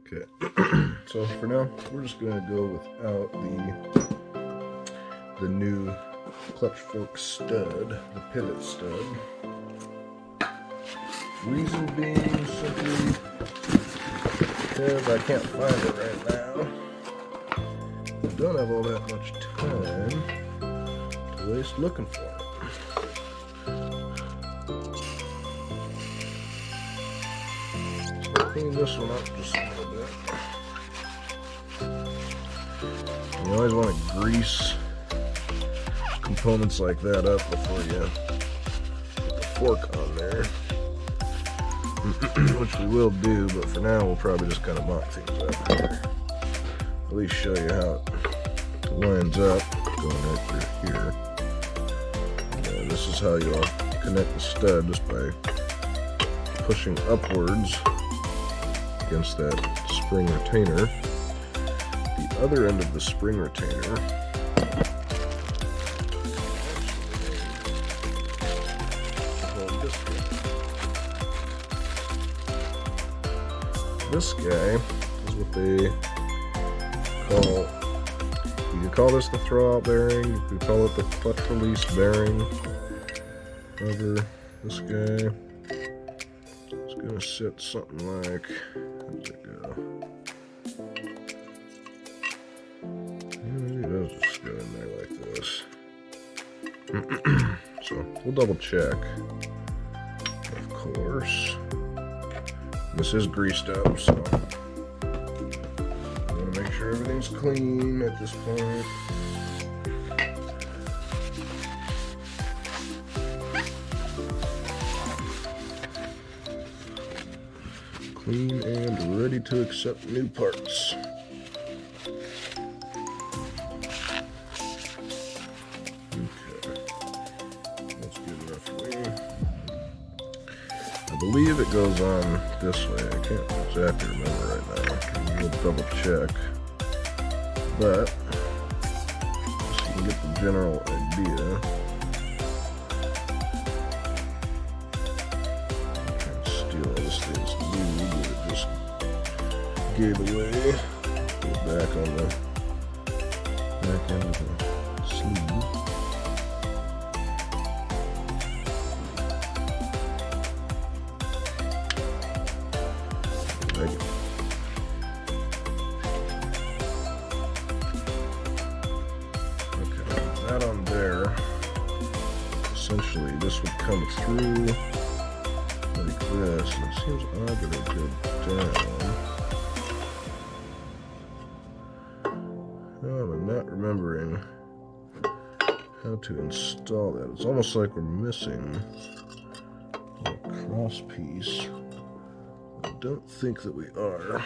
Okay, so for now, we're just going to go without the new clutch fork stud, the pivot stud. Reason being simply because I can't find it right now. I don't have all that much time to waste looking for it. So I'll clean this one up just a little bit. You always want to grease components like that up before you put the fork on there. Which we will do, but for now we'll probably just kind of mock things up here. At least show you how it lines up, going right through here. And this is how you'll connect the stud, just by pushing upwards against that spring retainer. The other end of the spring retainer this guy is what they call, you can call this the throwout bearing, you can call it the clutch release bearing. However, this guy is going to sit something like, how does it go? Maybe it does just go in there like this. So we'll double check, of course. This is greased up, so I'm going to make sure everything's clean at this point. Clean and ready to accept new parts. Okay, that's good enough for me. I believe it goes on this way. I can't exactly remember right now. We'll double check. But, so you can get the general idea. I'm trying to steal all this thing's new, but it just gave away. Put it back on the back end of the sleeve. That on there, essentially this would come through like this, and it seems odd that it go down. Oh, I'm not remembering how to install that. It's almost like we're missing a cross piece. I don't think that we are.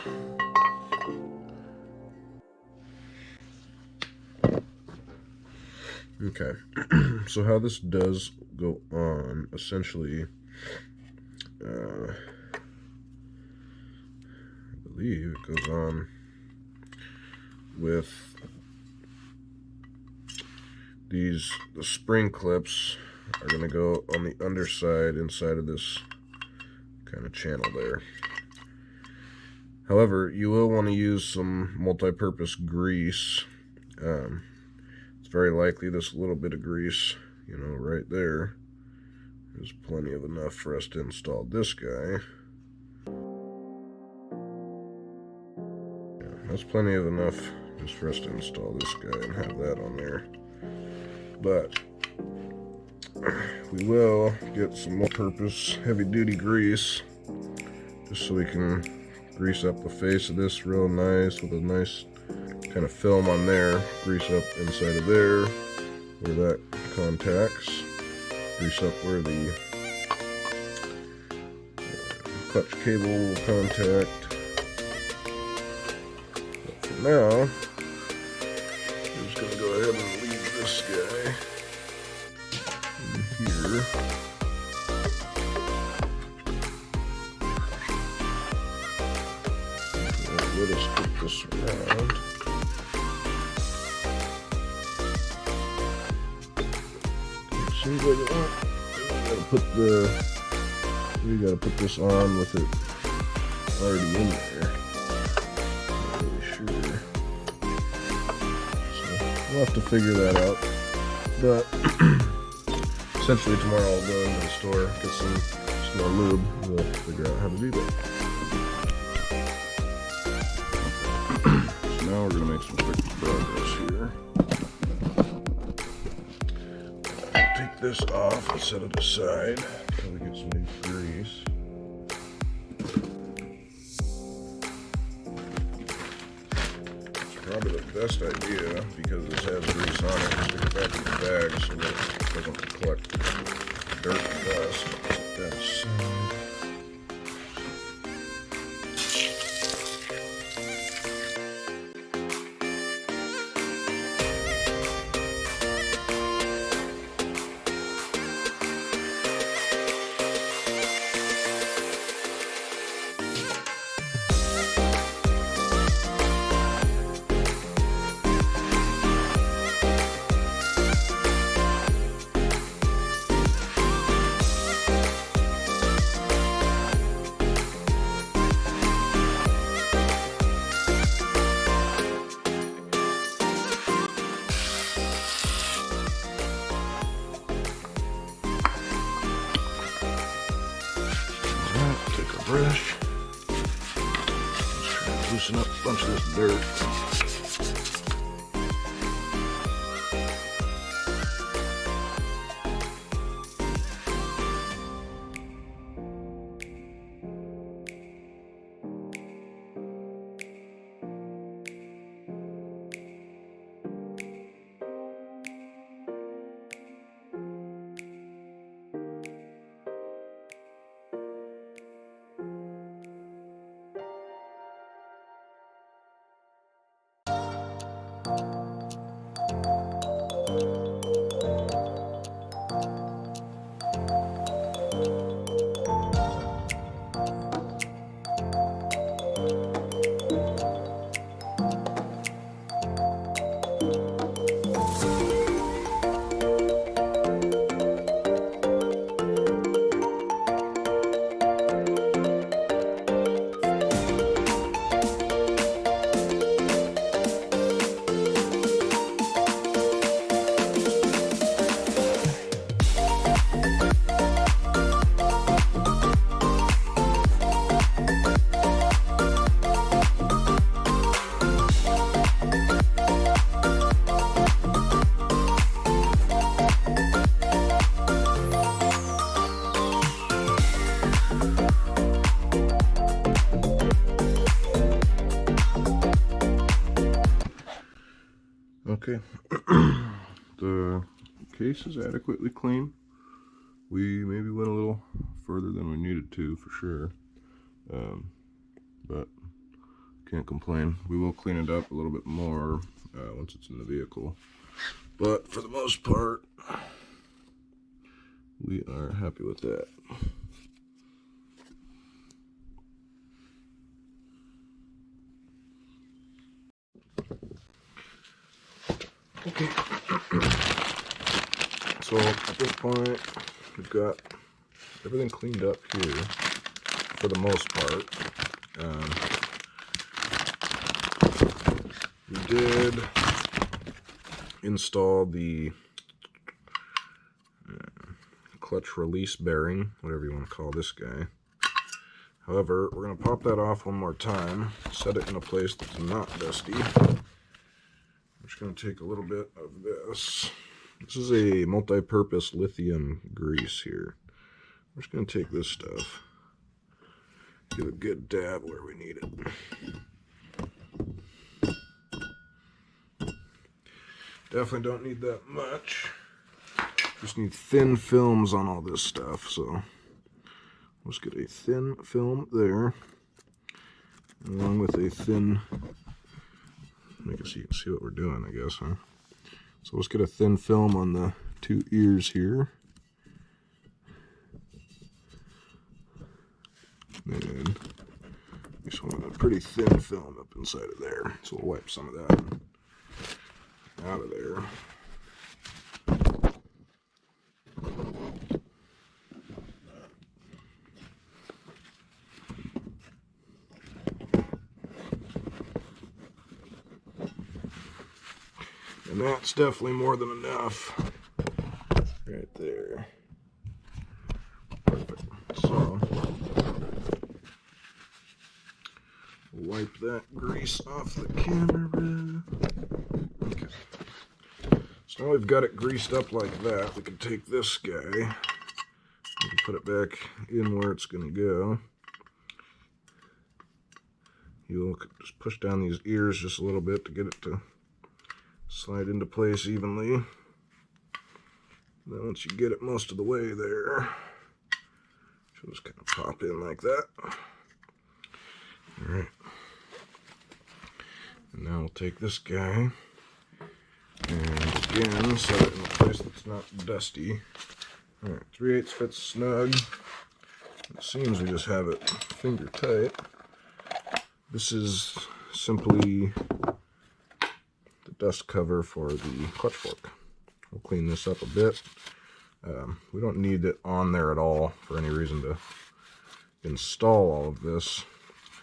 Okay, so how this does go on, essentially, I believe it goes on with the spring clips are going to go on the underside inside of this kind of channel there. However, you will want to use some multi-purpose grease. It's very likely this little bit of grease, you know, right there is plenty of enough for us to install this guy. Yeah, that's plenty of enough just for us to install this guy and have that on there. But we will get some multi-purpose heavy-duty grease just so we can grease up the face of this real nice with a nice kind of film on there, grease up inside of there where that contacts, grease up where the clutch cable will contact. But for now, I'm just going to go ahead and leave this guy in here. Let us get this around. Seems like it won't. We gotta put this on with it already in there. we'll have to figure that out. But essentially tomorrow I'll go into the store, get some more lube, and we'll figure out how to do that. So now we're going to make some quick progress here. Take this off and set it aside until we get some new grease. Probably the best idea, because this has grease on it, to stick it back in the bag so that it doesn't collect dirt and dust. Set that aside. Brush. Just try to loosen up a bunch of this dirt. Okay, the case is adequately clean. We maybe went a little further than we needed to, for sure, but can't complain. We will clean it up a little bit more once it's in the vehicle, but for the most part, we are happy with that. Okay, so at this point, we've got everything cleaned up here for the most part. We did install the clutch release bearing, whatever you want to call this guy. However, we're going to pop that off one more time, set it in a place that's not dusty. I'm just going to take a little bit of this. This is a multi-purpose lithium grease here. I'm just going to take this stuff, give a good dab where we need it. Definitely don't need that much. Just need thin films on all this stuff, so let's get a thin film there, along with a thin, I guess you can see what we're doing, I guess, huh? So let's get a thin film on the two ears here. And we just want a pretty thin film up inside of there. So we'll wipe some of that out of there. And And that's definitely more than enough. Right there. Perfect. So, wipe that grease off the camera. Okay. So now we've got it greased up like that. We can take this guy, we can put it back in where it's going to go. You'll just push down these ears just a little bit to get it to slide into place evenly. Then once you get it most of the way there, she'll just kind of pop in like that. Alright. And now we'll take this guy and again set it in a place that's not dusty. Alright, 3/8 fits snug. It seems we just have it finger tight. This is simply the dust cover for the clutch fork. We'll clean this up a bit. We don't need it on there at all for any reason to install all of this.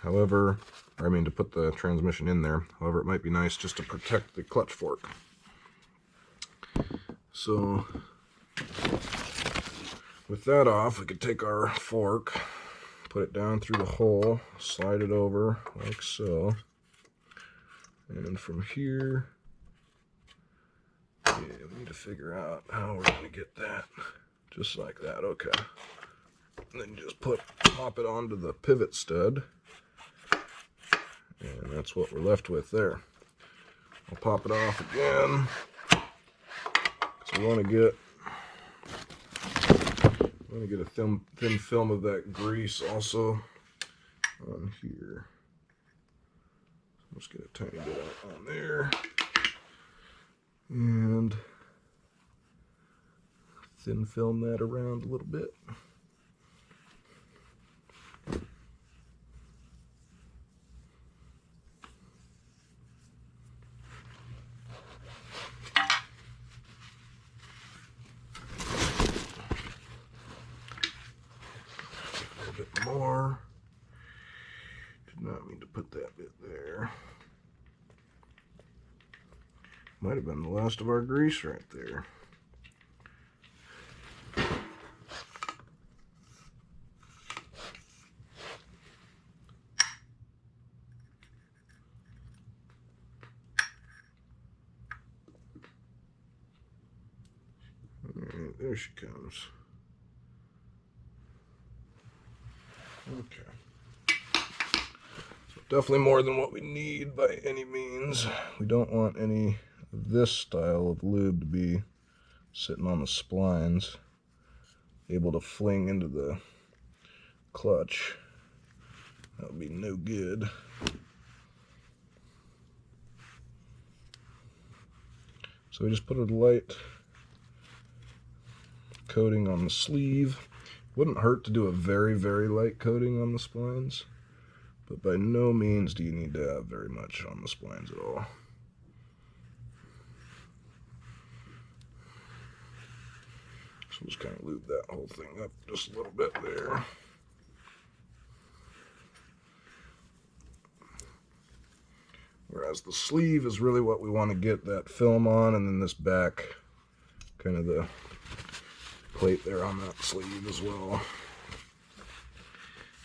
However, or I mean to put the transmission in there. However, it might be nice just to protect the clutch fork. So, with that off, we could take our fork, put it down through the hole, slide it over like so, and from here, yeah, we need to figure out how we're going to get that, just like that, okay. And then just pop it onto the pivot stud, and that's what we're left with there. I'll pop it off again, so we want to get a thin film of that grease also on here. Let's get a tiny bit out on there. And thin film that around a little bit. More. Did not mean to put that bit there. Might have been the last of our grease right there. Alright, there she comes. Okay. So definitely more than what we need by any means. We don't want any of this style of lube to be sitting on the splines, able to fling into the clutch. That would be no good. So we just put a light coating on the sleeve. Wouldn't hurt to do a very, very light coating on the splines, but by no means do you need to have very much on the splines at all. So we'll just kind of lube that whole thing up just a little bit there. Whereas the sleeve is really what we want to get that film on, and then this back, kind of the plate there on that sleeve as well.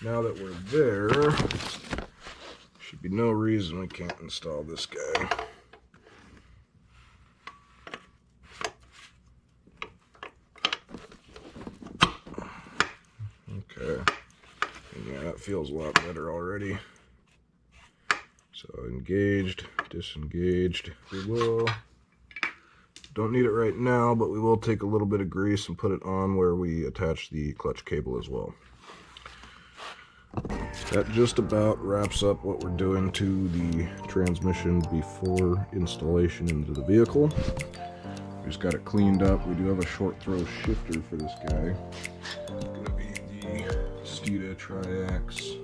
Now that we're there, should be no reason we can't install this guy. Okay, and yeah, that feels a lot better already. So engaged, disengaged. We will, don't need it right now, but we will take a little bit of grease and put it on where we attach the clutch cable as well. That just about wraps up what we're doing to the transmission before installation into the vehicle. We just got it cleaned up. We do have a short throw shifter for this guy. It's going to be the Steeda Triax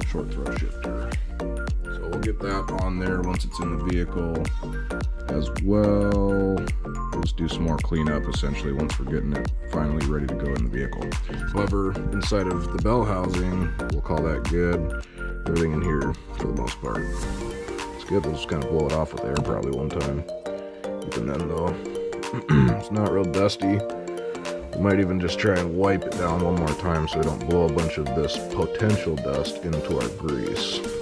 short throw shifter. So we'll get that on there once it's in the vehicle as well. We'll just do some more cleanup essentially once we're getting it finally ready to go in the vehicle. However, inside of the bell housing, we'll call that good. Everything in here, for the most part, it's good. We'll just kind of blow it off with air probably one time. Even then though, it's not real dusty. We might even just try and wipe it down one more time so we don't blow a bunch of this potential dust into our grease.